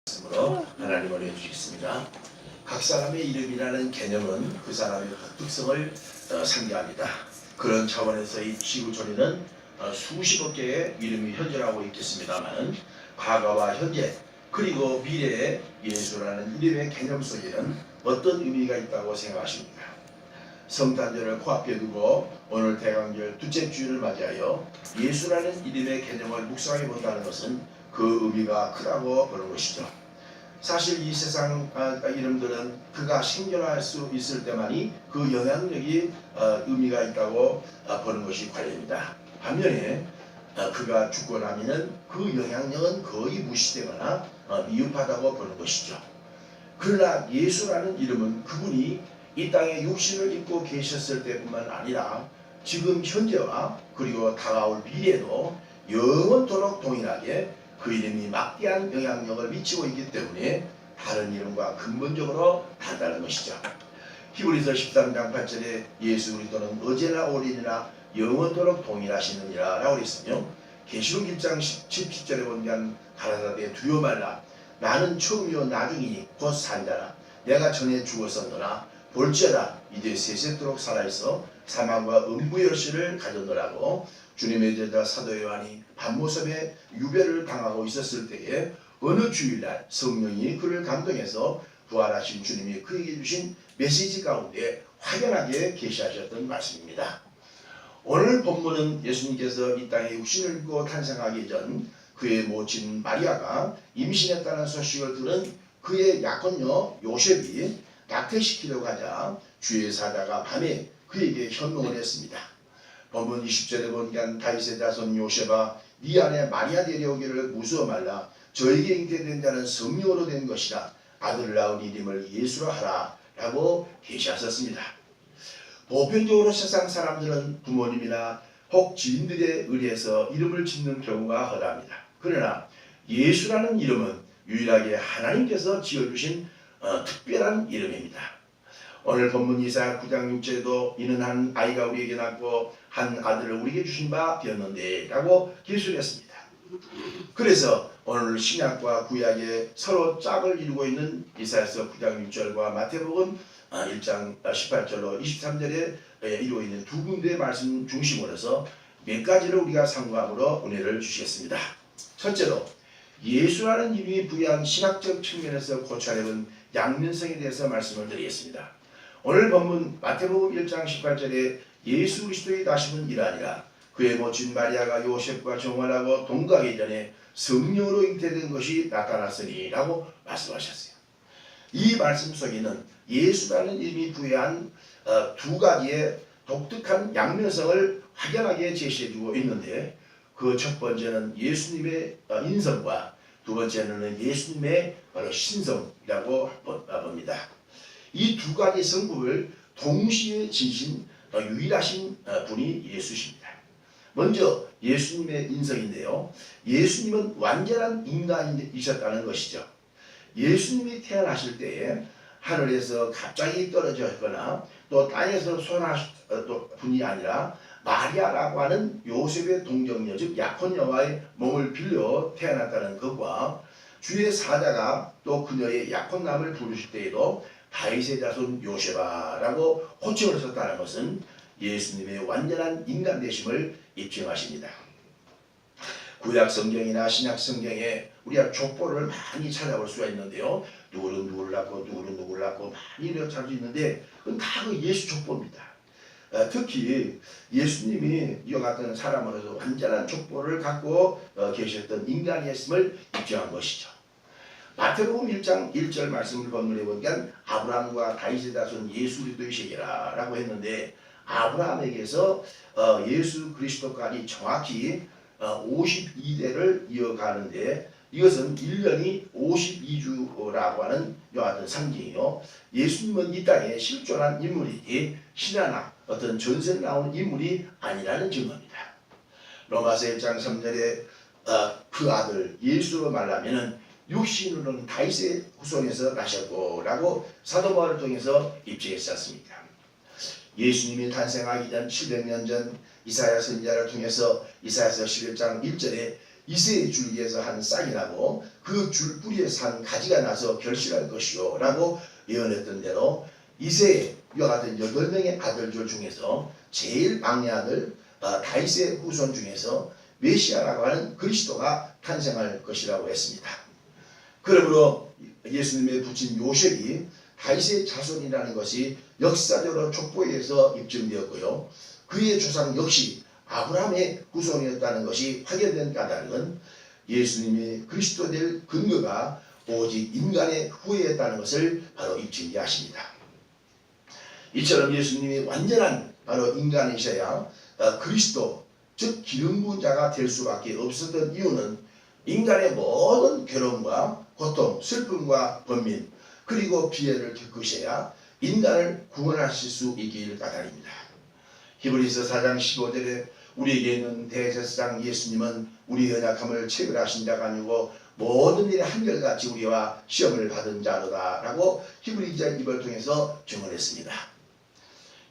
말씀으로 하나님을 해주셨습니다. 각 사람의 이름이라는 개념은 그 사람의 특성을 상기합니다. 그런 차원에서 이 지구촌에는 수십억 개의 이름이 현존하고 있겠습니다만 과거와 현재 그리고 미래의 예수라는 이름의 개념 속에는 어떤 의미가 있다고 생각하십니까? 성탄절을 코앞에 두고 오늘 대강절 둘째 주일을 맞이하여 예수라는 이름의 개념을 묵상해 본다는 것은 그 의미가 크다고 보는 것이죠. 사실 이 세상 이름들은 그가 생존할 수 있을 때만이 그 영향력이 의미가 있다고 보는 것이 관례입니다. 반면에 그가 죽고 나면은 그 영향력은 거의 무시되거나 미흡하다고 보는 것이죠. 그러나 예수라는 이름은 그분이 이 땅에 육신을 입고 계셨을 때뿐만 아니라 지금 현재와 그리고 다가올 미래에도 영원토록 동일하게 그 이름이 막대한 영향력을 미치고 있기 때문에 다른 이름과 근본적으로 다르다는 것이죠. 히브리서 13장 8절에 예수 그리스도는 어제나 오늘이나 영원토록 동일하시느니라 라고 했으며 계시록 1장 17절에 보면 가라사대 두려워 말라 나는 처음이요 나중이니 곧 산자라 내가 전에 죽었었노라 볼지어다 이제 세세토록 살아있어 사망과 음부의 열쇠를 가졌노라고 주님의 제자 사도 요한이 밤모습에 유배를 당하고 있었을 때에 어느 주일날 성령이 그를 감동해서 부활하신 주님이 그에게 주신 메시지 가운데 확연하게 계시하셨던 말씀입니다. 오늘 본문은 예수님께서 이 땅에 육신을 입고 탄생하기 전 그의 모친 마리아가 임신했다는 소식을 들은 그의 약혼녀 요셉이 낙태시키려고 하자 주의 사자가 밤에 그에게 현몽을 했습니다. 본문 20절에 보니까 다윗의 자손 요셉아 네 안에 마리아 데려오기를 무서워 말라 저에게 잉태된 자는 성령으로 된 것이라 아들을 낳은 이름을 예수로 하라 라고 계시하셨습니다. 보편적으로 세상 사람들은 부모님이나 혹 지인들에 의해서 이름을 짓는 경우가 허다합니다. 그러나 예수라는 이름은 유일하게 하나님께서 지어주신 특별한 이름입니다. 오늘 본문 이사야 9장 6절에도 이는 한 아이가 우리에게 낳고 한 아들을 우리에게 주신 바 되었는데 라고 기술했습니다. 그래서 오늘 신약과 구약에 서로 짝을 이루고 있는 이사야서 9장 6절과 마태복음 1장 18절로 23절에 이루고 있는 두 군데의 말씀 중심으로 해서 몇 가지를 우리가 상고함으로 은혜를 주시겠습니다. 첫째로 예수라는 이름이 부여한 신학적 측면에서 고찰해본 양면성에 대해서 말씀을 드리겠습니다. 오늘 본문 마태복음 1장 18절에 예수 그리스도의 나심은 이러하니라 그의 모친 마리아가 요셉과 정혼하고 동거하기 전에 성령으로 잉태된 것이 나타났으니 라고 말씀하셨어요. 이 말씀 속에는 예수라는 이름이 부여한 두 가지의 독특한 양면성을 확연하게 제시해주고 있는데 그 첫 번째는 예수님의 인성과 두 번째는 예수님의 바로 신성이라고 봅니다. 이 두 가지 성품을 동시에 지신 유일하신 분이 예수십니다. 먼저 예수님의 인성인데요. 예수님은 완전한 인간이셨다는 것이죠. 예수님이 태어나실 때에 하늘에서 갑자기 떨어졌거나 또 땅에서 소환하신 분이 아니라 마리아라고 하는 요셉의 동정녀 즉 약혼녀와의 몸을 빌려 태어났다는 것과 주의 사자가 또 그녀의 약혼남을 부르실 때에도 다윗의 자손 요셉아라고 호칭을 썼다는 것은 예수님의 완전한 인간 되심을 입증하십니다. 구약 성경이나 신약 성경에 우리가 족보를 많이 찾아볼 수가 있는데요. 누구는 누구를 낳고 누구는 누구를 낳고 많이 찾을 수 있는데 그건 다 그 예수 족보입니다. 특히 예수님이 이와 같은 사람으로서 완전한 족보를 갖고 계셨던 인간이었음을 입증한 것이죠. 마태복음 1장 1절 말씀을 본문에 보니까 아브라함과 다윗의 자손 예수 그리스도이시라 라고 했는데 아브라함에게서 예수 그리스도까지 정확히 52대를 이어가는데 이것은 1년이 52주라고 하는 이와 같은 상징이요. 예수님은 이 땅에 실존한 인물이지 신하나 어떤 전생 나오는 인물이 아니라는 증거입니다. 로마서 1장 3절에 그 아들 예수로 말하면 육신으로는 다윗의 후손에서 나셨고 라고 사도 바울을 통해서 입증했지 않습니까? 예수님이 탄생하기 전 700년 전 이사야 선지자를 통해서 이사야서 11장 1절에 이새의 줄기에서 한 싹이 나고 그 줄 뿌리에서 한 가지가 나서 결실할 것이요 라고 예언했던 대로 이새의 이와 같은 8명의 아들들 중에서 제일 막내 아들 다윗의 후손 중에서 메시아라고 하는 그리스도가 탄생할 것이라고 했습니다. 그러므로 예수님의 부친 요셉이 다윗의 자손이라는 것이 역사적으로 족보에서 입증되었고요. 그의 조상 역시 아브라함의 후손이었다는 것이 확인된 까닭은 예수님이 그리스도 될 근거가 오직 인간의 후예였다는 것을 바로 입증해 하십니다. 이처럼 예수님이 완전한 바로 인간이셔야 그리스도 즉 기름 부은 자가 될 수밖에 없었던 이유는 인간의 모든 괴로움과 고통, 슬픔과 번민 그리고 피해를 겪으셔야 인간을 구원하실 수 있길 까닭입니다. 히브리서 4장 15절에 우리에게 있는 대제사장 예수님은 우리 연약함을 체결하신 자가 아니고 모든 일에 한결같이 우리와 시험을 받은 자로다 라고 히브리 기자 입을 통해서 증언했습니다.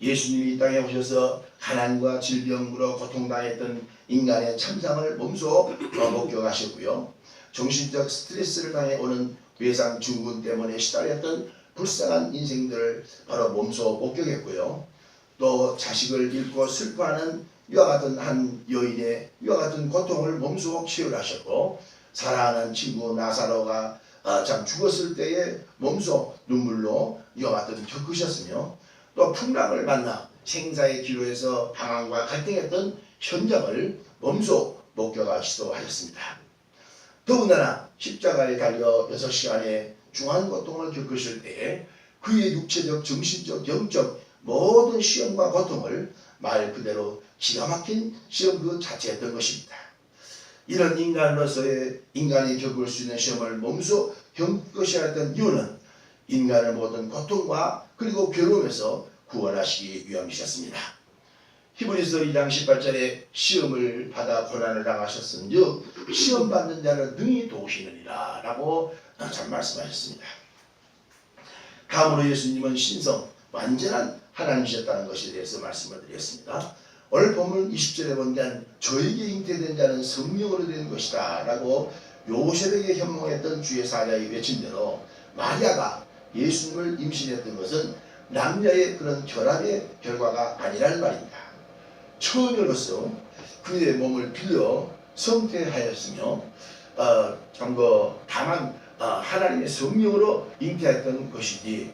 예수님이 이 땅에 오셔서 가난과 질병으로 고통당했던 인간의 참상을 몸소 목격하셨고요. 정신적 스트레스를 당해 오는 외상 증후군 때문에 시달렸던 불쌍한 인생들을 바로 몸소 목격했고요. 또 자식을 잃고 슬퍼하는 이와 같은 한 여인의 이와 같은 고통을 몸소 치유하셨고 사랑하는 친구 나사로가 참 죽었을 때에 몸소 눈물로 이와 같은 겪으셨으며 또 풍랑을 만나 생사의 기로에서 방황과 갈등했던 현장을 몸소 목격하시도 하셨습니다. 더군다나 십자가에 달려 6시간의 중한 고통을 겪으실 때에 그의 육체적, 정신적, 영적 모든 시험과 고통을 말 그대로 기가 막힌 시험 그 자체였던 것입니다. 이런 인간으로서의 인간이 겪을 수 있는 시험을 몸소 겪으셔야 했던 이유는 인간의 모든 고통과 그리고 괴로움에서 구원하시기 위함이셨습니다. 히브리서 2장 18절에 시험을 받아 고난을 당하셨은즉 시험 받는 자를 능히 도우시느니라 라고 참 말씀하셨습니다. 다음으로 예수님은 신성 완전한 하나님이셨다는 것에 대해서 말씀을 드렸습니다. 오늘 본문 20절에 보면 저에게 잉태된 자는 성령으로 된 것이다 라고 요셉에게 현몽했던 주의 사자의 외친 대로 마리아가 예수님을 임신했던 것은 남녀의 그런 결합의 결과가 아니라는 말입니다. 처녀로서 그의 몸을 빌려 성태하였으며 다만 하나님의 성령으로 잉태했던 것이지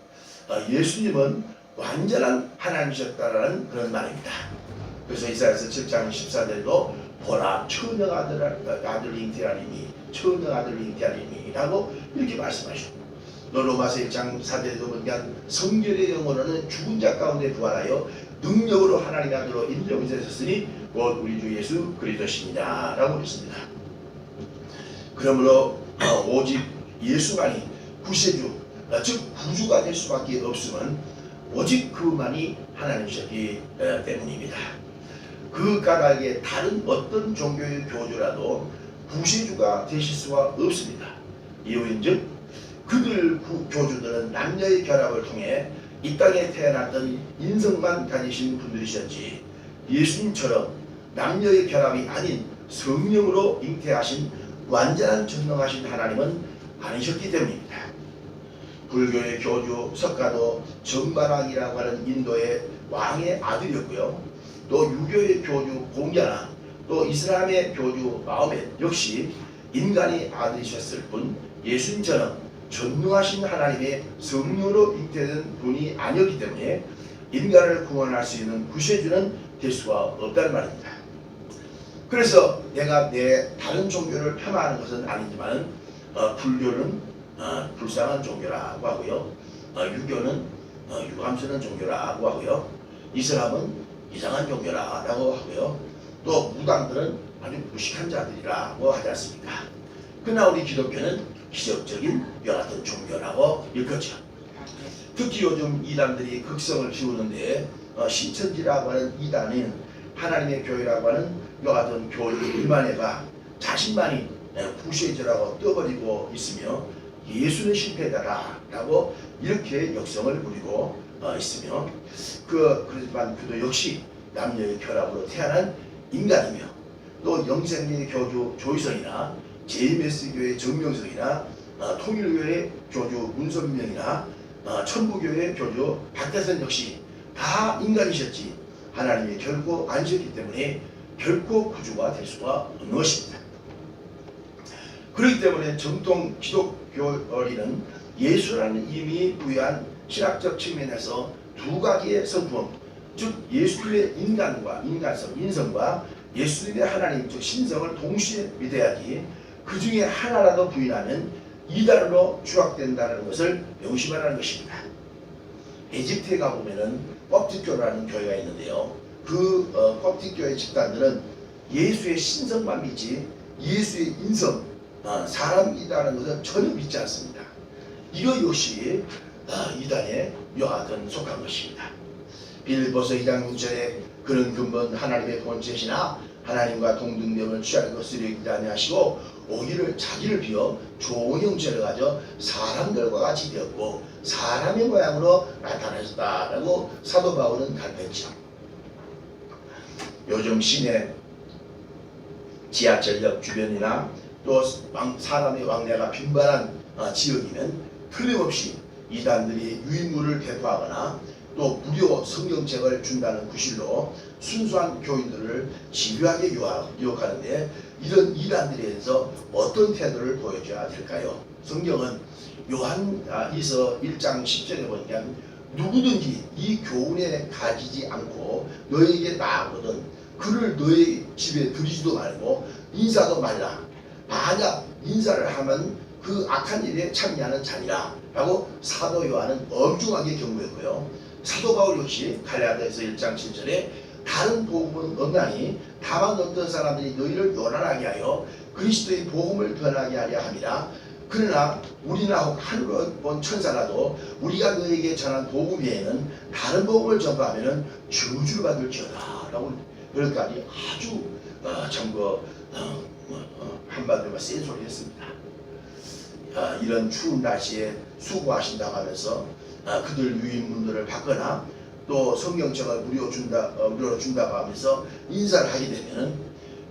예수님은 완전한 하나님이셨다라는 그런 말입니다. 그래서 이사야서 7장 14절도 보라 처녀 아들 잉태하리니 처녀 아들 잉태하리니 라고 이렇게 말씀하셨고 또 로마서 1장 4절에도 보니까 성결의 영으로는 죽은 자 가운데 부활하여 능력으로 하나님의 아들로 인정이 되셨으니 곧 우리 주 예수 그리스도시니라 라고 했습니다. 그러므로 오직 예수만이 구세주 즉 구주가 될 수밖에 없음은 오직 그만이 하나님이셨기 때문입니다. 그 까닭에 다른 어떤 종교의 교주라도 구세주가 되실 수가 없습니다. 이유인즉 그들 교주들은 남녀의 결합을 통해 이 땅에 태어났던 인성만 가지신 분들이셨지 예수님처럼 남녀의 결합이 아닌 성령으로 잉태하신 완전한 전능하신 하나님은 아니셨기 때문입니다. 불교의 교주 석가도 정반왕이라고 하는 인도의 왕의 아들이었고요. 또 유교의 교주 공자나 또 이슬람의 교주 마호멧 역시 인간의 아들이셨을 뿐 예수님처럼 전능하신 하나님의 성령으로 잉태된 분이 아니었기 때문에 인간을 구원할 수 있는 구세주는 될 수가 없다는 말입니다. 그래서 내가 내 다른 종교를 폄하하는 것은 아니지만 불교는 불쌍한 종교라고 하고요. 유교는 유감스러운 종교라고 하고요. 이슬람은 이상한 종교라고 하고요. 또 무당들은 아주 무식한 자들이라고 하지 않습니까? 그러나 우리 기독교는 기적적인 이와 같은 종교라고 일컫죠. 특히 요즘 이단들이 극성을 키우는데 신천지라고 하는 이단은 하나님의 교회라고 하는 이와 같은 교리 일만회가 자신만이 구세주라고 떠버리고 있으며 예수는 실패다라고 이렇게 역성을 부리고 있으며 그렇지만 그도 역시 남녀의 결합으로 태어난 인간이며 또 영생의 교주 조희성이나 제이메스교회 정명석이나 통일교회 교주 문선명이나 천부교회 교주 박대선 역시 다 인간이셨지 하나님이 결코 아니셨기 때문에 결코 구주가 될 수가 없는 것입니다. 그렇기 때문에 정통 기독교리는 예수라는 이름이 부여한 신학적 측면에서 두 가지의 성품, 즉 예수님의 인간과 인간성, 인성과 예수님의 하나님, 즉 신성을 동시에 믿어야지 그 중에 하나라도 부인하면 이단으로 추락된다는 것을 명심하라는 것입니다. 에집트에 가보면은 껍틱교라는 교회가 있는데요. 그 껍틱교회 집단들은 예수의 신성만 믿지 예수의 인성, 사람이라는 것은 전혀 믿지 않습니다. 이거 역시 이단의 묘하든 속한 것입니다. 빌립보서 2장 6절에 그런 근본 하나님의 본체시나 하나님과 동등됨을 취할 것을 여기지 아니하시고 오히려 자기를 비어 좋은 형체를 가져 사람들과 같이 되었고 사람의 모양으로 나타나셨다라고 사도 바울은 갈했죠. 요즘 시내 지하철역 주변이나 또 사람의 왕래가 빈번한 지역이면 틀림없이 이단들이 유인물을 배포하거나 또 무료 성경책을 준다는 구실로 순수한 교인들을 집요하게 유혹하는데 이런 이단들에 대해서 어떤 태도를 보여줘야 될까요? 성경은 요한이서 1장 10절에 보니까 누구든지 이 교훈에 가지지 않고 너에게 나아오거든 그를 너의 집에 들이지도 말고 인사도 말라. 만약 인사를 하면 그 악한 일에 참여하는 자니라 라고 사도 요한은 엄중하게 경고했고요. 사도 바울 역시 갈라디아서 1장 7절에 다른 복음은 없나니 다만 어떤 사람들이 너희를 요란하게 하여 그리스도의 복음을 변하게 하려 함이라. 그러나 우리나 혹 하늘로 본 천사라도 우리가 너에게 전한 복음 외에는 다른 복음을 전파하면 저주를 받을지어다 라고 그럴까지 아주 한마디로 센 소리 했습니다. 이런 추운 날씨에 수고하신다고 하면서 그들 유인문들을 받거나 또 성경책을 무료로 준다고 하면서 인사를 하게 되면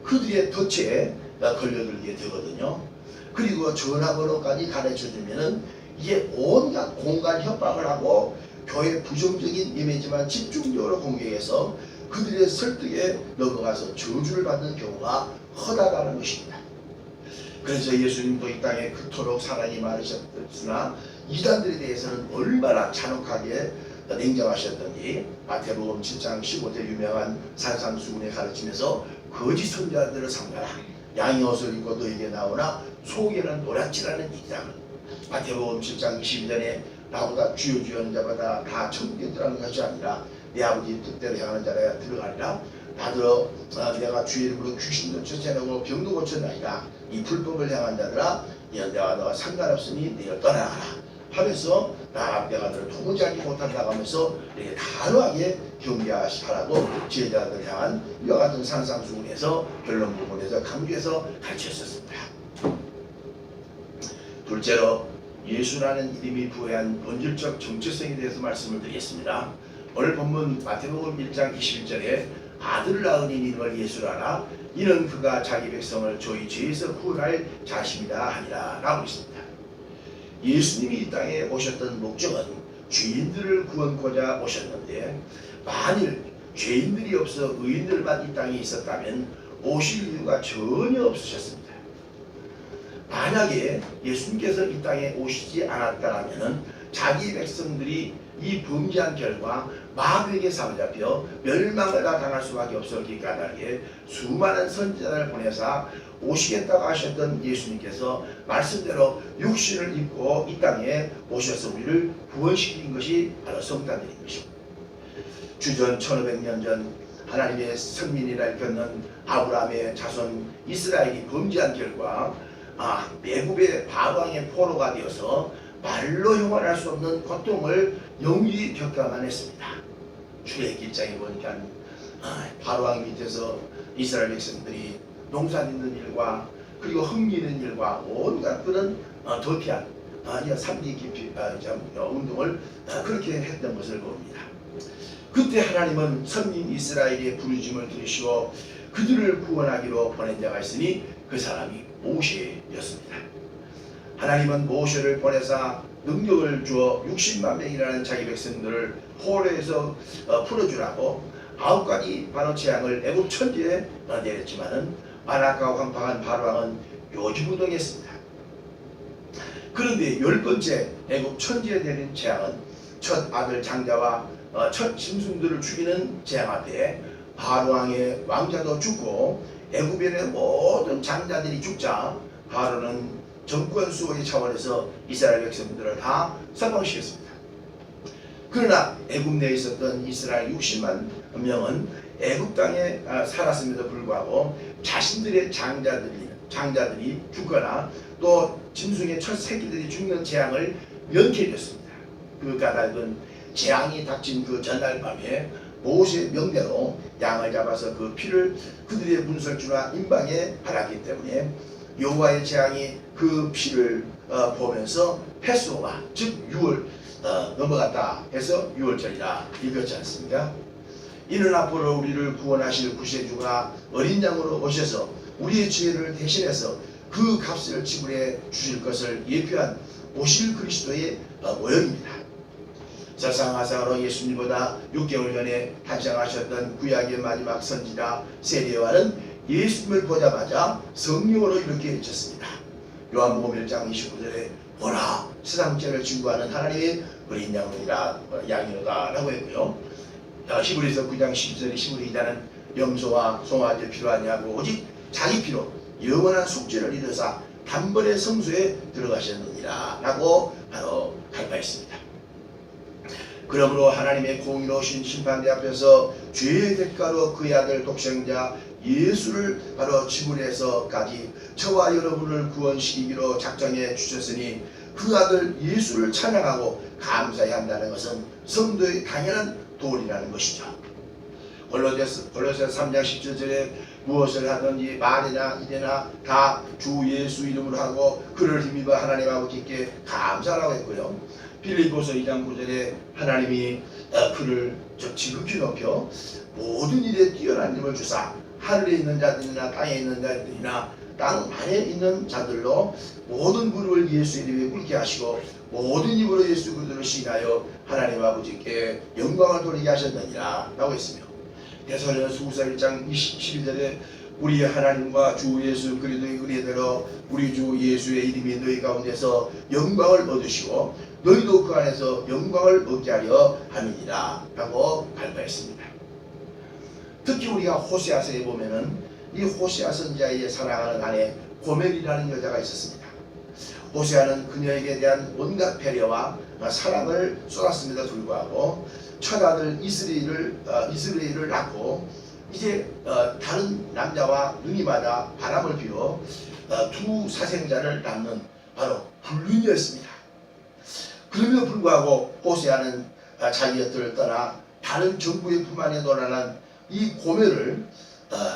그들의 덫에 걸려들게 되거든요. 그리고 전화번호까지 가르쳐주면 이게 온갖 공간 협박을 하고 교회 부정적인 이미지만 집중적으로 공격해서 그들의 설득에 넘어가서 저주를 받는 경우가 허다하다는 것입니다. 그래서 예수님도 이 땅에 그토록 사랑이 많으셨으나 이단들에 대해서는 얼마나 잔혹하게 냉정하셨던지 마태복음 7장 15절 유명한 산상수훈에 가르치면서 거짓 선지자들을 삼가라. 양이 옷을 입고 너에게 나오나 속에는 노랗지라는 이다. 마태복음 7장 22절에 나보다 주여 주여 하는 자마다 다 천국에 들어가는 것이 아니라 내 아버지 뜻대로 향하는 자라 들어가리라. 나더러 내가 주의 이름으로 귀신도 쫓아내고 병도 고쳤나이다. 이 불법을 향한 자들아 내가 너와 상관없으니 내가 떠나가라 하면서 내가 너를 도무지 알지 못한다고 하면서 이렇게 단호하게 경계하라고 제자들 향한 이와 같은 산상수훈에서 결론 부분에서 강조해서 가르쳤었습니다. 둘째로 예수라는 이름이 부여한 본질적 정체성에 대해서 말씀을 드리겠습니다. 오늘 본문 마태복음 1장 21절에 아들을 낳은 이름을 예수라라. 이는 그가 자기 백성을 저희 죄에서 구원할 자신이다 하니라 라고 있습니다. 예수님이 이 땅에 오셨던 목적은 죄인들을 구원코자 오셨는데 만일 죄인들이 없어 의인들만 이 땅에 있었다면 오실 이유가 전혀 없으셨습니다. 만약에 예수님께서 이 땅에 오시지 않았다면 자기 백성들이 이 범죄한 결과 마귀에게 사로잡혀 멸망을 다 당할 수밖에 없었기 까닭에 수많은 선지자를 보내사 오시겠다고 하셨던 예수님께서 말씀대로 육신을 입고 이 땅에 오셔서 우리를 구원시킨 것이 바로 성탄절인 것입니다. 주전 1500년 전 하나님의 선민이라 일컫는 아브라함의 자손 이스라엘이 범죄한 결과 매국의 바로왕의 포로가 되어서 말로 형언할 수 없는 고통을 영원히 겪어야만 했습니다. 출애굽기장에 보니까 바로왕 밑에서 이스라엘 백성들이 농사 짓는 일과 그리고 흙리는 일과 온갖 그런 더피한 3D 깊이 운동을 그렇게 했던 것을 봅니다. 그때 하나님은 선민 이스라엘의 부르심을 들으시고 그들을 구원하기로 보낸 자가 있으니 그 사람이 모세였습니다. 하나님은 모세를 보내사 능력을 주어 60만 명이라는 자기 백성들을 호레에서 풀어주라고 9가지 바로 재앙을 애굽 천지에 내렸지만은 안악하고 황팡한 바로왕은 요지부동했습니다. 그런데 10번째 애굽 천지에 내린 재앙은 첫 아들 장자와 첫 짐승들을 죽이는 재앙 앞에 바로왕의 왕자도 죽고 애굽인의 모든 장자들이 죽자 바로는 정권 수호의 차원에서 이스라엘 백성들을 다 사망시켰습니다. 그러나 애굽 내에 있었던 이스라엘 60만 명은 애굽 땅에 살았음에도 불구하고 자신들의 장자들이 죽거나 또 짐승의 첫 새끼들이 죽는 재앙을 면케 해줬습니다. 그 까닭은 재앙이 닥친 그 전날 밤에 모세의 명대로 양을 잡아서 그 피를 그들의 문설주나 임방에 바랐기 때문에 여호와의 재앙이 그 피를 보면서 패소가 즉 6월 넘어갔다 해서 6월절이라 읽었지 않습니까? 이는 앞으로 우리를 구원하실 구세주가 어린 양으로 오셔서 우리의 죄를 대신해서 그 값을 지불해 주실 것을 예표한 오실 그리스도의 모형입니다. 설상화상으로 예수님보다 6개월 전에 탄생하셨던 구약의 마지막 선지자 세례요한은 예수님을 보자마자 성령으로 이렇게 외쳤습니다. 요한복음 1장 29절에 보라 세상 죄를 증거하는 하나님의 어린 양이로다 라고 했고요. 히브리서 9장 12절에 히브리자는 염소와 송아지 필요하냐고 오직 자기 피로 영원한 속죄를 이루사 단번에 성소에 들어가셨느니라 라고 바로 발표했습니다. 그러므로 하나님의 공의로우신 심판대 앞에서 죄의 대가로 그의 아들 독생자 예수를 바로 지불해서까지 저와 여러분을 구원시키기로 작정해 주셨으니 그 아들 예수를 찬양하고 감사해야 한다는 것은 성도의 당연한 도리라는 것이죠. 골로새서 3장 17절에 무엇을 하든지 말이나 일이나 다 주 예수 이름으로 하고 그를 힘입어 하나님 아버지께 감사라고 했고요. 빌립보서 2장 9절에 하나님이 그를 지극히 높여 모든 일에 뛰어난 힘을 주사 하늘에 있는 자들이나 땅에 있는 자들이나 땅 안에 있는 자들로 모든 무릎을 예수 이름에 꿇게 하시고 모든 입으로 예수 그리스도를 시인하여 하나님 아버지께 영광을 돌리게 하셨느니라 라고 했으며 데살로니가서 1장 12절에 우리 하나님과 주 예수 그리스도의 은혜대로 우리 주 예수의 이름이 너희 가운데서 영광을 얻으시고 너희도 그 안에서 영광을 얻게 하려 함이니라 라고 발표했습니다. 특히 우리가 호세아서에 보면은 이 호세아 선지자의 사랑하는 아내 고멜이라는 여자가 있었습니다. 호세아는 그녀에게 대한 온갖 배려와 사랑을 쏟았음에도 불구하고 첫 아들 이스라엘을 낳고 이제 다른 남자와 눈이 맞아 바람을 피워 두 사생자를 낳는 바로 불륜이었습니다. 그럼에도 불구하고 호세아는 자기 곁을 떠나 다른 정부의 품 안에 놀아난 이 고멜을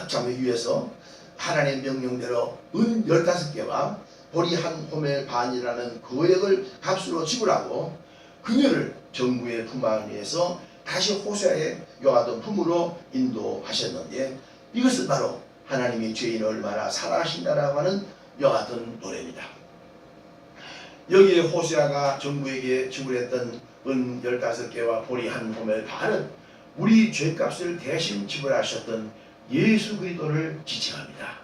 잡기 위해서 하나님의 명령대로 은 15개와 보리 한 호멜 반이라는 거액을 값으로 지불하고 그녀를 정부의 품 안에서 다시 호세아의 요하던 품으로 인도하셨는데 이것은 바로 하나님이 죄인을 얼마나 사랑하신다라고 하는 요하던 노래입니다. 여기에 호세아가 정부에게 지불했던 은 15개와 보리 한 호멜 반은 우리 죄값을 대신 지불하셨던 예수 그리스도를 지칭합니다.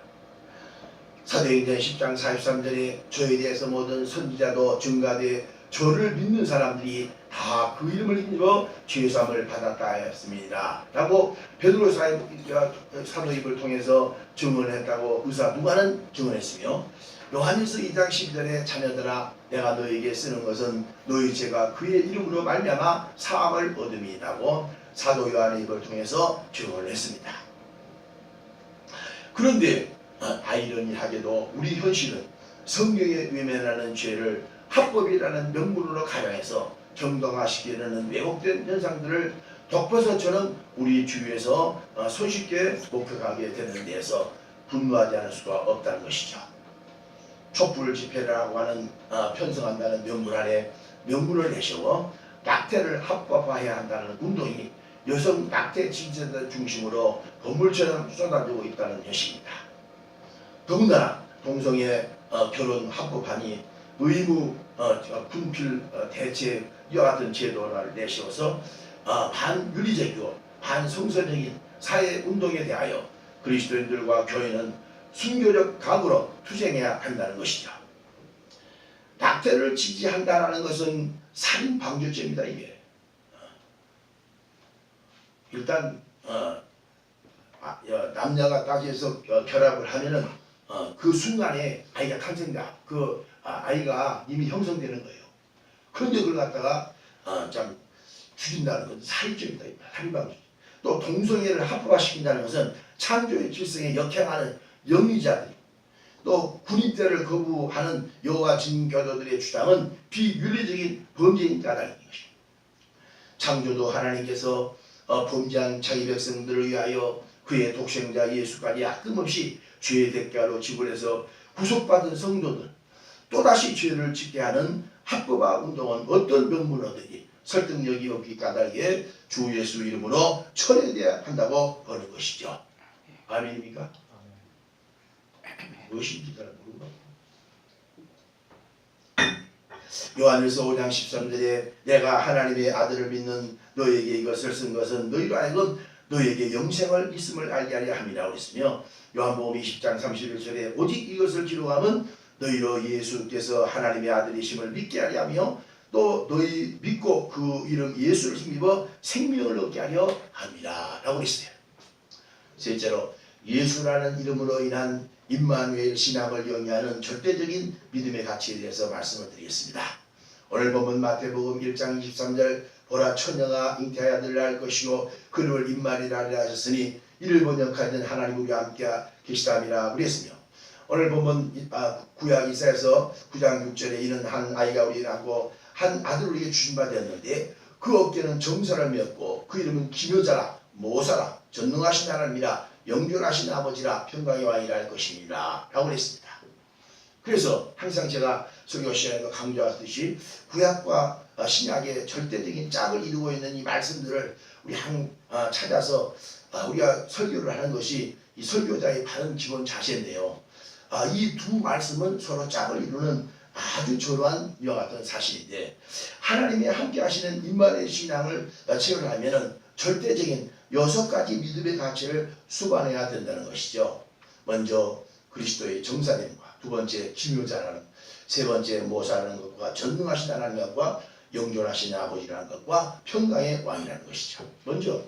사도행전 10장 43절에 저에 대해서 모든 선지자도 증가되 저를 믿는 사람들이 다 그 이름을 힘입어 죄사함을 받았다 하였습니다 라고 베드로 사도 입을 통해서 증언했다고 의사 누가는 증언했으며 요한일서 2장 12절에 자녀들아 내가 너에게 쓰는 것은 너희 죄가 그의 이름으로 말미암아 사함을 얻음이라고 사도 요한의 입을 통해서 증언을 했습니다. 그런데 아이러니하게도 우리 현실은 성경에 외면하는 죄를 합법이라는 명분으로 가장해서 정당화시키려는 왜곡된 현상들을 독버섯처럼 우리 주위에서 손쉽게 목격하게 되는 데에서 분노하지 않을 수가 없다는 것이죠. 촛불 집회라고 하는 편성한다는 명분 안에 명분을 내세워 낙태를 합법화해야 한다는 운동이 여성 낙태 지지자들 중심으로 건물처럼 쏟아지고 있다는 것입니다. 더군다나 동성애 결혼 합법하니 의무 분필 대체 이와 같은 제도를 내세워서 반윤리적이고 반성서적인 사회운동에 대하여 그리스도인들과 교회는 순교적 각오로 투쟁해야 한다는 것이죠. 낙태를 지지한다는 것은 살인 방조죄입니다. 이게 일단 남녀가 딱해서 결합을 하면은 그 순간에 아이가 탄생다. 그 아이가 이미 형성되는 거예요. 그런데 그걸 갖다가 참 죽인다는 것은 살인죄입니다. 살인방조. 또 동성애를 합법화시킨다는 것은 창조의 질서에 역행하는 영리자들, 또 군입대를 거부하는 여호와 증인교도들의 주장은 비윤리적인 범죄인 까닭인 것입니다. 창조도 하나님께서 범죄한 자기 백성들을 위하여 그의 독생자 예수까지 아낌없이 죄의 대가로 지불해서 구속받은 성도들, 또다시 죄를 짓게 하는 합법화 운동은 어떤 명분이든지 설득력이 없기 까닭에 주 예수 이름으로 철회되어야 한다고 보는 것이죠. 아멘입니까? 무엇인지 잘 모르고. 요한일서 5장 13절에 내가 하나님의 아들을 믿는 너에게 이것을 쓴 것은 너희로 하여금 너에게 영생을 있음을 알게 하려 함이라고 했으며, 요한복음 20장 31절에 오직 이것을 기록하면 너희로 예수께서 하나님의 아들이심을 믿게 하려 하며 또 너희 믿고 그 이름 예수를 힘입어 생명을 얻게 하려 함이라 라고 했어요. 셋째로 예수라는 이름으로 인한 임마누엘 신앙을 영위하는 절대적인 믿음의 가치에 대해서 말씀을 드리겠습니다. 오늘 본문 마태복음 1장 23절 보라 처녀가 잉태하여 아들을 낳을 것이요 그를 임마누엘이라 하셨으니 이를 번역하는 하나님 우리와 함께 계시다미라 그랬으며, 오늘 본문 구약 이사야서 9장 6절에 이는 한 아이가 우리에게 낳고 한 아들을 우리에게 주신 바 되었는데 그 어깨는 정사를 메었고 그 이름은 기묘자라 모사라 전능하신 하나님이라 영존하신 아버지라 평강의 왕이라 할 것입니다 라고 했습니다. 그래서 항상 제가 설교 시간에도 강조하듯이 구약과 신약의 절대적인 짝을 이루고 있는 이 말씀들을 우리 찾아서 우리가 설교를 하는 것이 이 설교자의 바른 기본 자세인데요. 이 두 말씀은 서로 짝을 이루는 아주 절호한 이와 같은 사실인데, 하나님이 함께 하시는 임마누엘 신앙을 체험하면은 절대적인 6가지 믿음의 가치를 수반해야 된다는 것이죠. 먼저 그리스도의 정사됨과, 두 번째 기묘자라는, 세 번째 모사라는 것과, 전능하신 하나님의 것과 영존하신 아버지라는 것과 평강의 왕이라는 것이죠. 먼저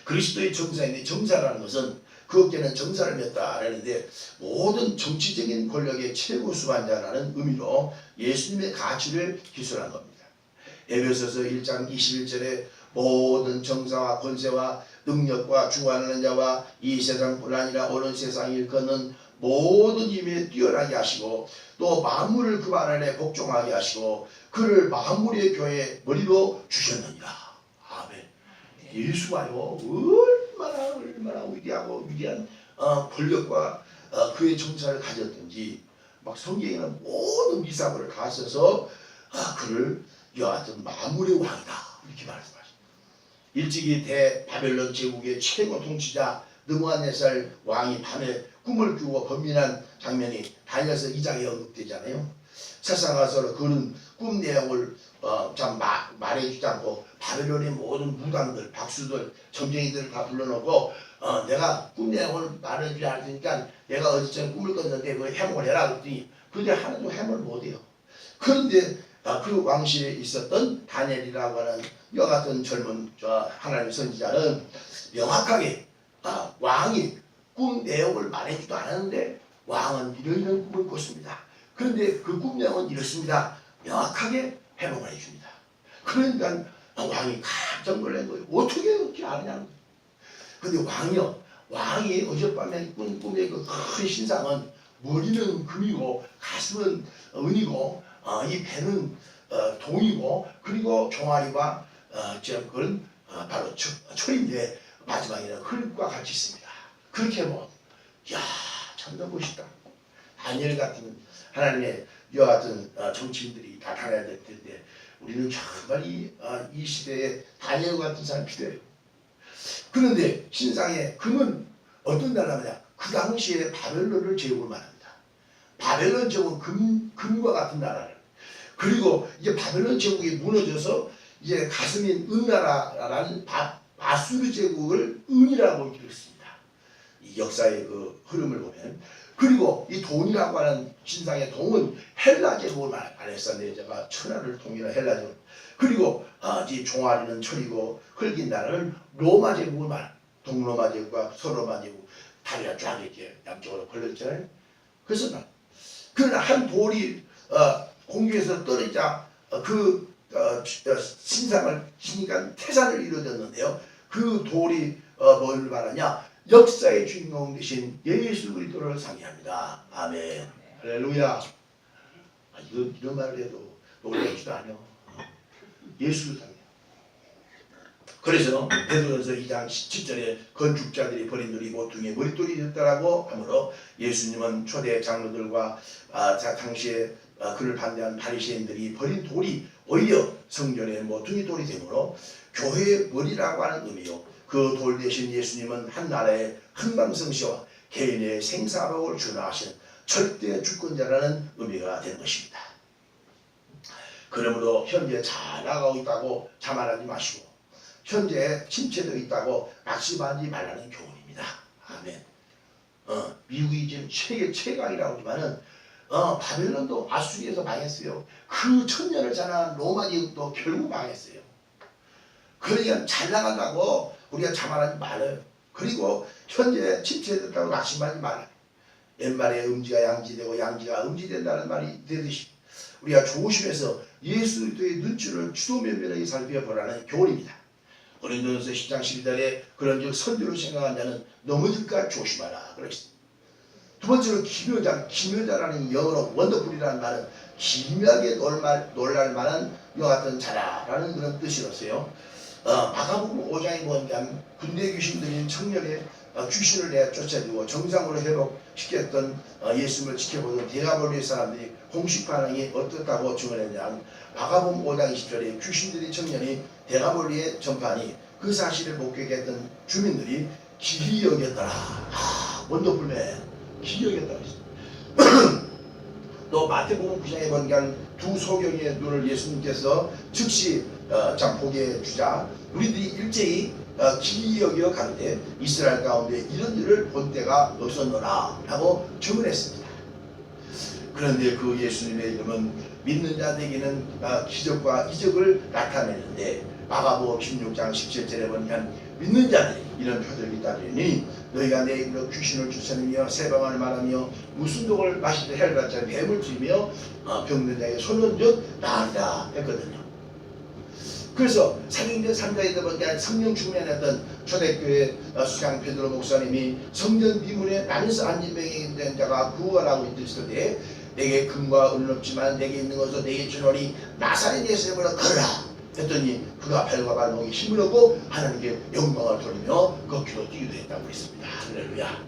그리스도의 정사인데, 정사라는 것은 그 어깨는 정사를 맸다라는데 모든 정치적인 권력의 최고 수반자라는 의미로 예수님의 가치를 기술한 겁니다. 에베소서 1장 21절에 모든 정사와 권세와 능력과 주관하는 자와 이 세상뿐 아니라 오는 세상을 일컫는 모든 힘에 뛰어나게 하시고 또 만물을 그 발 아래 복종하게 하시고 그를 만물의 교회의 머리로 주셨느니라. 아멘. 예수가요 얼마나 위대하고 위대한 권력과 그의 정사를 가졌든지 막 성경에는 모든 미사고를 다 써서 그를 이와 같은 만물의 왕이다 이렇게 말씀하십니다. 일찍이 대바벨론 제국의 최고 통치자 느부갓네살 왕이 밤에 꿈을 꾸고 번민한 장면이 다니엘서 2장에 언급되잖아요. 세상에서 그런 꿈 내용을 참 말해주지 않고 바벨론의 모든 무당들, 박수들, 점쟁이들을 다 불러놓고 내가 꿈 내용을 말해주지 않으니까 내가 어제쯤 꿈을 꿨는데 그걸 해몽을 해라 그랬더니 그런데 하나도 해몽을 못해요. 그런데 그 왕실에 있었던 다니엘이라고 하는 이와 같은 젊은 하나님의 선지자는 명확하게 왕이 꿈 내용을 말해주지도 않았는데 왕은 이런 꿈을 꿨습니다. 그런데 그 꿈 내용은 이렇습니다. 명확하게 해몽을 해줍니다. 그러니까 왕이 깜짝 놀란 거예요. 어떻게 그렇게 아느냐는 거예요. 그런데 왕이 어젯밤에 꾼 꿈의 그 큰 신상은 머리는 금이고 가슴은 은이고 이 배는 동이고 그리고 종아리와 그건 바로 철인데 마지막에는 흙과 같이 있습니다. 그렇게 보면 이야 참 너무 멋있다. 다니엘 같은 하나님의 이와 같은 정치인들이 나타나야 될 텐데 우리는 정말 이 시대에 다니엘 같은 사람이 필요해요. 그런데 신상에 금은 어떤 나라냐? 그 당시에 바벨론을 제국을 말합니다. 바벨론 제국은 금과 같은 나라를. 그리고 이제 바벨론 제국이 무너져서 이제 가슴인 은나라라는 바수르 제국을 은이라고 기록했습니다. 이 역사의 그 흐름을 보면. 그리고 이 돈이라고 하는 신상의 동은 헬라 제국을 말했었는데 제가 천하를 통일한 헬라 제국. 그리고 이 종아리는 철이고 흙인 나라는 로마 제국을 동로마 제국과 서로마 제국 다리가 쫙 이렇게 양쪽으로 걸렸잖아요. 그래서 그러나 한 돌이 공중에서 떨어지자 신상을 지니까 태산을 이루어졌는데요. 그 돌이 뭘 말하냐? 역사의 주인공 되신 예수 그리스도를 상기합니다. 아멘. 할렐루야. 이런 말을 해도 놀라지도 않아요. 예수를 상기합니다. 그래서 베드로전서 2장 17절에 건축자들이 버린 돌이 모퉁이에 머릿돌이 되었다라고 하므로 예수님은 초대 장로들과 당시에 그를 반대한 바리새인들이 버린 돌이 오히려 성전의 모퉁이 돌이 되므로 교회의 머리라고 하는 의미요. 그 돌 대신 예수님은 한 나라의 흥망성쇠와 개인의 생사복을 준하신 절대 주권자라는 의미가 되는 것입니다. 그러므로 현재 잘 나가고 있다고 자만하지 마시고 현재 침체되어 있다고 낙심하지 말라는 교훈입니다. 아멘. 미국이 지금 세계 최강이라고 하지만은 바벨론도 아수리에서 망했어요. 그 천년을 자랑한 로마 제국도 결국 망했어요. 그러니까 잘 나간다고 우리가 자만하지 말아요. 그리고 현재 침체됐다고 낙심하지 말아요. 옛말에 음지가 양지되고 양지가 음지된다는 말이 되듯이 우리가 조심해서 예수 그리스도의 눈줄을 주도면밀하게 살펴보라는 교훈입니다. 고린도전서 10장 12절에 그런즉 선주로 생각한 자는 넘어질까 조심하라 그랬습니다. 두 번째로 기묘자라는 영어로 원더풀이라는 말은 기묘하게 놀랄 만한 이와 같은 자라라는 그런 뜻이었어요. 마가복음 5장에 보면 군대 귀신들인 청년의 귀신을 내어 쫓아주고 정상으로 회복시켰던 예수님을 지켜보던 데가볼리의 사람들이 공식 반응이 어떻다고 증언했냐. 마가복음 5장 20절에 귀신들인 청년이 데가볼리에 전파하니 그 사실을 목격했던 주민들이 기이 여겼더라. 원더풀맨 기이 여겼다고 했습니다. 또 마태복음 9장에 보니까 두 소경의 눈을 예수님께서 즉시 보게 주자 우리들이 일제히 기이 여겨 가는데 이스라엘 가운데 이런 일을 본 때가 없었노라 라고 증언했습니다. 그런데 그 예수님의 이름은 믿는 자들에게는 기적과 이적을 나타내는데 마가복음 16장 17절에 보니까 믿는 자들이 이런 표적이 따르니 너희가 내 이름으로 귀신을 쫓아내며 세방을 말하며 무슨 독을 마시듯 헬같이 뱀을 쥐며 병든 자에게 손을 얹어 나으리라 했거든요. 그래서 사도행전 3장에 보니까 성령 충만했던 초대교회 수장 베드로 목사님이 성전 비문에 나면서 안진병이 된 자가 구원하고 있을 때 내게 금과 은은 없지만 내게 있는 것으로 내게 주노니 나사렛 예수님으로 걸어라 했더니 그가 발과 발목에 힘을 얻고 하나님께 영광을 돌리며 걷기로 뛰기도 했다고 했습니다. 할렐루야.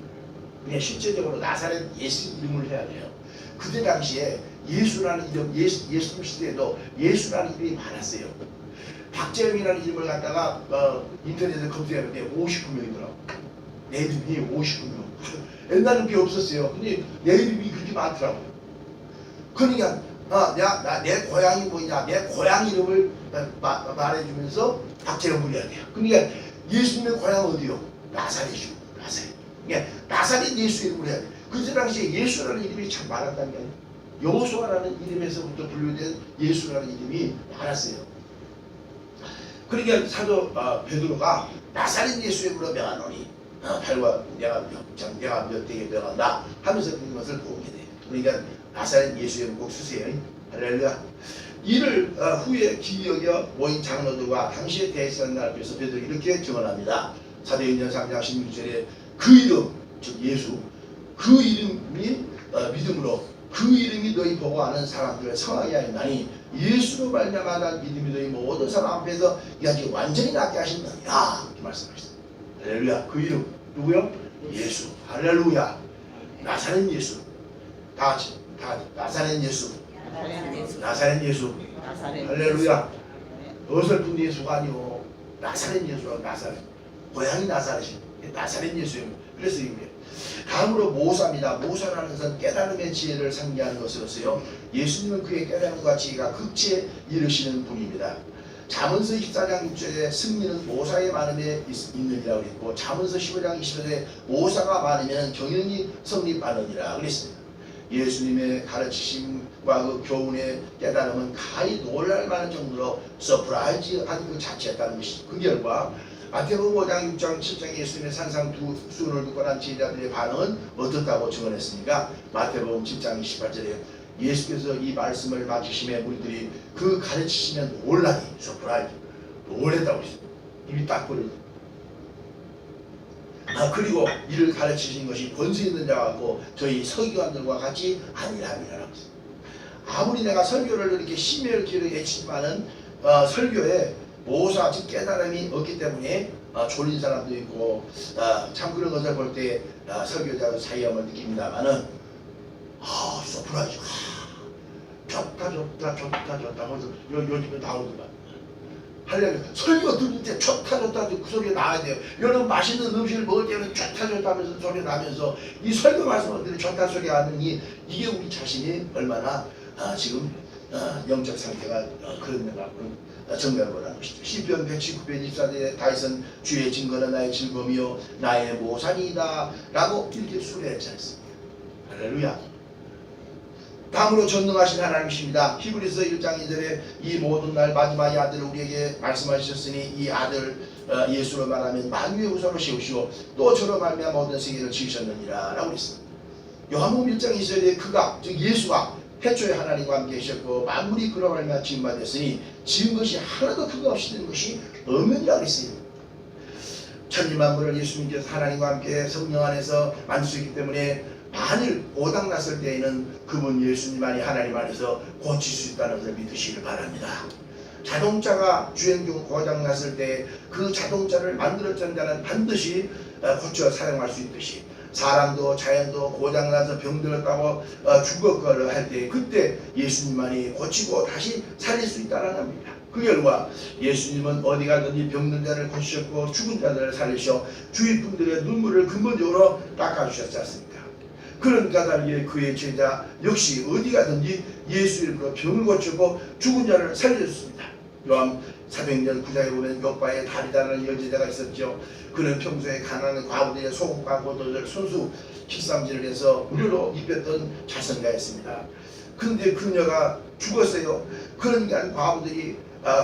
그냥 실제적으로 나사렛 예수 이름을 해야 돼요. 그때 당시에 예수라는 이름, 예수님 시대에도 예수라는 이름이 많았어요. 박재영이라는 이름을 갖다가 인터넷에 검색했는데 59명이더라고. 내 이름이 59명. 옛날엔 그게 없었어요. 근데 내 이름이 그렇게 많더라고. 그러니까 내 고향이 뭐냐, 내 고향 이름을 말해주면서 박재영을 해야 돼요. 그러니까 예수님의 고향 어디요? 나사렛이요. 나사렛. 그러니까 나사렛 예수 이름을 해야 돼요. 그때 당시에 예수라는 이름이 참 많았다는 게 아니에요. 여호수아라는 이름에서부터 분류된 예수라는 이름이 많았어요. 그러니까 사도 베드로가 나사렛 예수 이름으로 명하노니 발과 내가 몇 대에 명한다 하면서 그것을 보게 돼요. 그러니까 나사렛 예수 이름 꼭 쓰세요. 할렐루야. 이를 후에 기이 여겨 모인 장로들과 당시에 대했던 날 앞에서 베드로 이렇게 증언합니다. 사도행전 3장 16절에 그 이름, 즉 예수, 그 이름이 믿음으로 그 이름이 너희 보고 아는 사람들을 성하게 하였나니 예수로 말미암아 믿음이 너희 모든 사람 앞에서 이같이 완전히 낫게 하신다니라 이렇게 말씀하셨습니다. 할렐루야. 그 이름 누구요? 예수. 할렐루야. 나사렛 예수. 다 같이 나사렛 예수. 나사렛 예수. 나사렛 할렐루야. 어설픈 예수가 아니오. 나사렛 예수가 나사렛. 고향이 나사렛이 나사렛 예수입니다. 그래서 이게 다음으로 모사입니다. 모사라는 것은 깨달음의 지혜를 상기하는 것으로서요. 예수님은 그의 깨달음과 지혜가 극치에 이르시는 분입니다. 잠언서 24장 6절에 승리는 모사의 많음에 있느니라 그랬고, 잠언서 15장 20절에 모사가 많으면 경영이 성립하느니라 그랬습니다. 예수님의 가르치심과 그 교훈의 깨달음은 가히 놀랄 만한 정도로 서프라이즈한 그 자체였다는 것이죠. 그 결과 마태복음 5장 6장 7장에 예수님의 산상 두 수훈을 듣고 난 제자들의 반응은 어떻다고 증언했습니까? 마태복음 10장 28절에 예수께서 이 말씀을 마치심에 우리들이 그 가르치심에 놀라니, 서프라이즈, 놀랬다고 했습니다. 입이 딱 벌어져. 그리고 이를 가르치신 것이 권세 있는 자 같고 저희 서기관들과 같이 아니라라고 했습니다. 아무리 내가 설교를 이렇게 심혈 기를 애치지만은 설교에 모사 즉 깨달음이 없기 때문에 졸린 사람도 있고 참 그런 것을 볼 때 설교자의 사이함을 느낍니다만은 서프라이즈, 좋다 하면서 요즘에 나오더만. 할렐루야. 설교 들을 때 좋다 그 소리가 나와야 돼요. 여러분 맛있는 음식을 먹을 때는 좋다 하면서 소리 나면서 이 설교 말씀을 들으면 좋다 소리가 나느니 이게 우리 자신이 얼마나 지금 영적 상태가 그런가 정면을 보라는 것이죠. 시편 119편 24절에 다윗은 주의 증거는 나의 즐거움이요 나의 모산이다 라고 이렇게 수레했지 않습니까? 할렐루야. 다음으로 전능하신 하나님이십니다. 히브리서 1장 2절에 이 모든 날 마지막의 아들을 우리에게 말씀하셨으니 이 아들 예수로 말하면 만유의 우선으로 세우시고 또 저로 말미암아 모든 세계를 지으셨느니라 라고 했습니다. 요한복음 1장 2절에 그가 즉 예수가 태초에 하나님과 함께 계셨고 만물이 그로 말미암아 지음바 됐으니 지은 것이 하나도 그가 없이 된 것이 없느니라 그랬어요. 천지만물을 예수님께서 하나님과 함께 성령 안에서 만드셨기 때문에 만일 고장났을 때에는 그분 예수님만이 하나님 안에서 고칠 수 있다는 것을 믿으시길 바랍니다. 자동차가 주행 중 고장났을 때 그 자동차를 만들었던 자는 반드시 고쳐 사용할 수 있듯이 사람도 자연도 고장나서 병들었다고 죽었거나 할 때 그때 예수님만이 고치고 다시 살릴 수 있다는 겁니다. 그 결과 예수님은 어디 가든지 병든 자를 고치셨고 죽은 자들을 살리셔 주위 분들의 눈물을 근본적으로 닦아주셨지 않습니까? 그런 까닭에 그의 제자 역시 어디 가든지 예수 이름으로 병을 고치고 죽은 자를 살려줬습니다. 요한 사도행전 9장에 보면 욥바의 다리다라는 여제자가 있었죠. 그는 평소에 가난한 과부들의 소금과 고도를 손수 기쌈질을 해서 무료로 입혔던 자선가였습니다. 그런데 그녀가 죽었어요. 그러니까 과부들이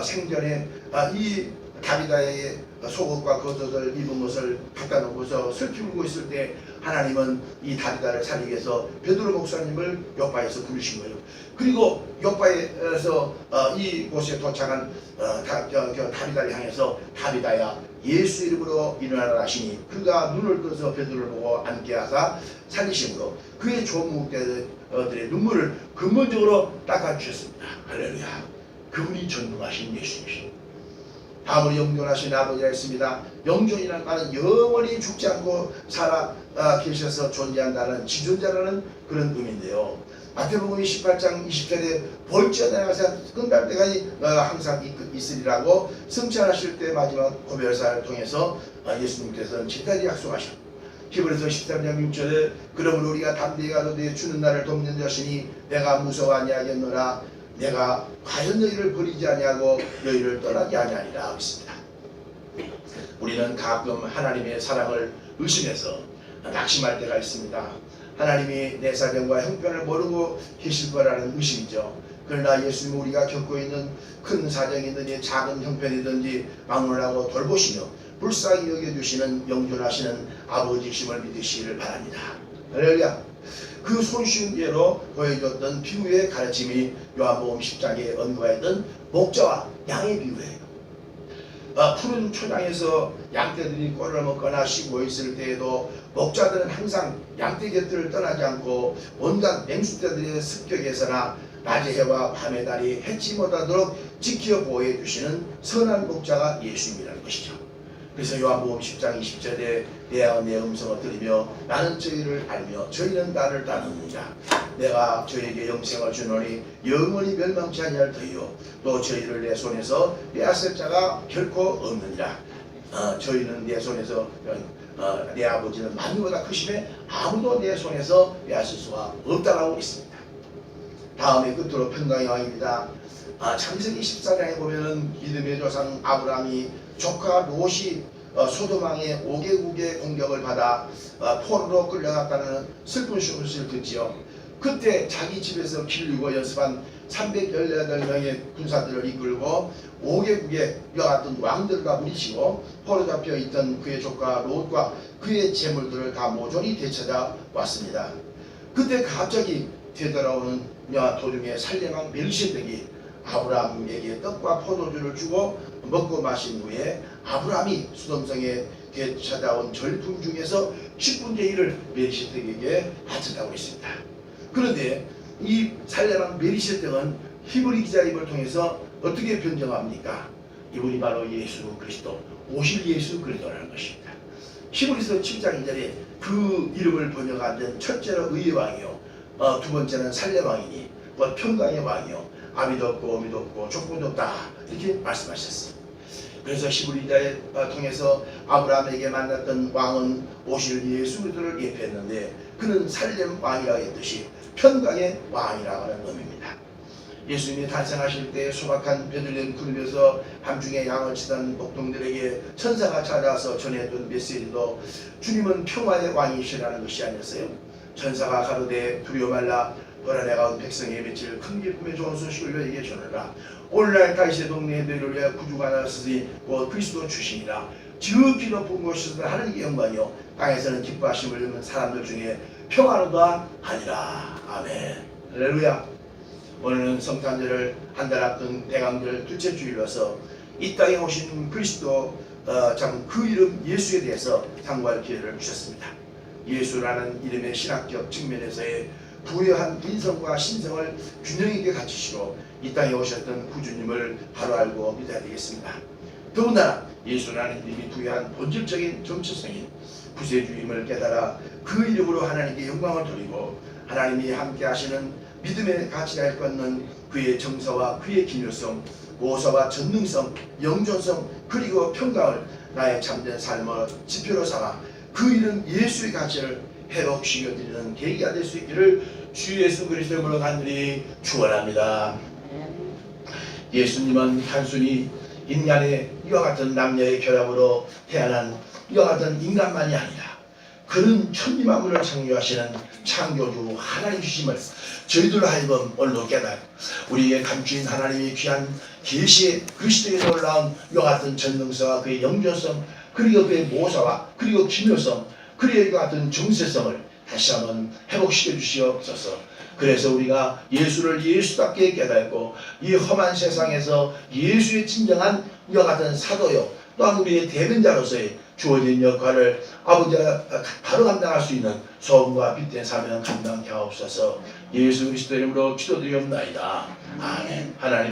생전에 이 다비다의 속옷과 겉옷을 입은 것을 갖다 놓고서 슬피 울고 있을 때 하나님은 이 다비다를 살리기 위해서 베드로 목사님을 욥바에서 부르신 거예요. 그리고 욥바에서 이곳에 도착한 다비다를 향해서 다비다야 예수 이름으로 일어나라 하시니 그가 눈을 떠서 베드로를 보고 앉게 하사 살리심으로 그의 조목들의 눈물을 근본적으로 닦아주셨습니다. 할렐루야. 그분이 전능하신 예수님이십니다. 다음으로 영존하신 아버지가 있습니다. 영존이라는 말은 영원히 죽지 않고 살아 계셔서 존재한다는 지존자라는 그런 의미인데요. 마태복음 18장 20절에 볼지어다 내가 끝날 때까지 항상 있으리라고 승천하실 때 마지막 고별사를 통해서 예수님께서는 제자리 약속하셨습니다. 히브리서 13장 6절에 그러므로 우리가 담대히 가로되 주는 나를 돕는 자시니 내가 무서워 아니하겠노라 내가 과연 너희를 버리지 아니하고 너희를 떠나지 아니하리라 했습니다. 우리는 가끔 하나님의 사랑을 의심해서 낙심할 때가 있습니다. 하나님이 내 사정과 형편을 모르고 계실 거라는 의심이죠. 그러나 예수님은 우리가 겪고 있는 큰 사정이든지 작은 형편이든지 막론하고 돌보시며 불쌍히 여겨주시는 영존하시는 아버지심을 믿으시기를 바랍니다. 할렐루야. 그 손쉬운 예로 보여줬던 비유의 가르침이 요한복음 10장에 언급했던 목자와 양의 비유예요. 푸른 초장에서 양떼들이 꼴을 먹거나 쉬고 있을 때에도 목자들은 항상 양떼 곁을 떠나지 않고 온갖 맹수떼들의 습격에서나 낮의 해와 밤의 달이 해치 못하도록 지켜 보호해 주시는 선한 목자가 예수님이라는 것이죠. 그래서 요한복음 10장 20절에 내가 내 음성을 들으며 나는 저희를 알며 저희는 나를 따르느니라. 내가 저에게 영생을 주노니 영원히 멸망치 아니할 터이요 또 저희를 내 손에서 빼앗을 자가 결코 없느니라. 저희는 내 손에서 내 아버지는 만유보다 크심에 아무도 내 손에서 빼앗을 수가 없다라고 있습니다. 다음에 끝으로 평강의 왕입니다. 창세기 14장에 보면은 믿음의 조상 아브라함이 조카 롯이 소돔왕의 5개국의 공격을 받아 포로로 끌려갔다는 슬픈 소식을 듣지요. 그때 자기 집에서 길르고 연습한 318명의 군사들을 이끌고 5개국의 이와 같은 왕들과 부딪히고 포로 잡혀 있던 그의 조카 롯과 그의 재물들을 다 모조리 되찾아 왔습니다. 그때 갑자기 되돌아오는 도중에 살렘왕 멜기세덱이 아브라함에게 떡과 포도주를 주고 먹고 마신 후에 아브라함이 수돔성에 되찾아온 절품 중에서 10분의 1을 멜기세덱에게 바쳤다고 했습니다. 그런데 이 살렘왕 멜기세덱은 히브리 기자입을 통해서 어떻게 변정합니까? 이분이 바로 예수 그리스도, 오실 예수 그리스도라는 것입니다. 히브리서 7장 2절에 그 이름을 번역한 데는 첫째로 의의 왕이요, 두 번째는 살렘왕이니 평강의 왕이요 아비도 없고 어미도 없고 족보도 없다 이렇게 말씀하셨어요. 그래서 히브리자에 통해서 아브라함에게 만났던 왕은 오실 예수 그리스도를 예표했는데 그는 살렘 왕이라고 했듯이 평강의 왕이라고 하는 의미입니다. 예수님이 탄생하실 때 소박한 베들레헴 굴에서 밤중에 양을 치던 목동들에게 천사가 찾아와서 전해준 메시지도 주님은 평화의 왕이시라는 것이 아니었어요. 천사가 가로되 두려워 말라 보라 내가 온 백성의 며칠 큰 기쁨의 좋은 소식을 너희에게 전하라. 오늘날 다윗의 동네에 너희를 위하여 구주가 나왔으니 곧 그리스도 출신이라. 주 피로 본 곳에서 하나님의 영광이요 땅에서는 기뻐하심을 입는 사람들 중에 평화로다 하니라. 아멘. 할렐루야. 오늘은 성탄절을 한 달 앞둔 대강절 둘째 주일로서 이 땅에 오신 그리스도 참 그 이름 예수에 대해서 상고할 기회를 주셨습니다. 예수라는 이름의 신학적 측면에서의 부여한 인성과 신성을 균형 있게 갖추시고 이 땅에 오셨던 구주님을 바로 알고 믿어야 되겠습니다. 더군다나 예수라는 이름이 부여한 본질적인 정체성인 구세주임을 깨달아 그 이름으로 하나님께 영광을 돌리고 하나님이 함께 하시는 믿음의 가치가 일컫는 그의 정서와 그의 기묘성, 모서와 전능성, 영존성 그리고 평강을 나의 참된 삶의 지표로 삼아 그 이름 예수의 가치를 회복시켜드리는 계기가 될 수 있기를 주 예수 그리스도의 이름으로 간절히 축원합니다. 예수님은 단순히 인간의 이와 같은 남녀의 결합으로 태어난 이와 같은 인간만이 아니라 그는 천지만물을 창조하시는 창조주 하나님 주심을 저희들로 하여금 오늘도 깨달아 우리에게 감추인 하나님의 귀한 계시의 그리스도의 놀라운 이와 같은 전능성과 그의 영존성 그리고 그의 모사와 그리고 기묘성 그리고 이와 같은 정체성을 다시 한번 회복시켜 주시옵소서. 그래서 우리가 예수를 예수답게 깨닫고 이 험한 세상에서 예수의 진정한 이와 같은 사도요 또한 우리의 대변자로서의 주어진 역할을 아버지가 바로 감당할 수 있는 소금과 빛된 사명 감당케 하옵소서. 예수 그리스도의 이름으로 기도드리옵나이다. 아멘. 하나님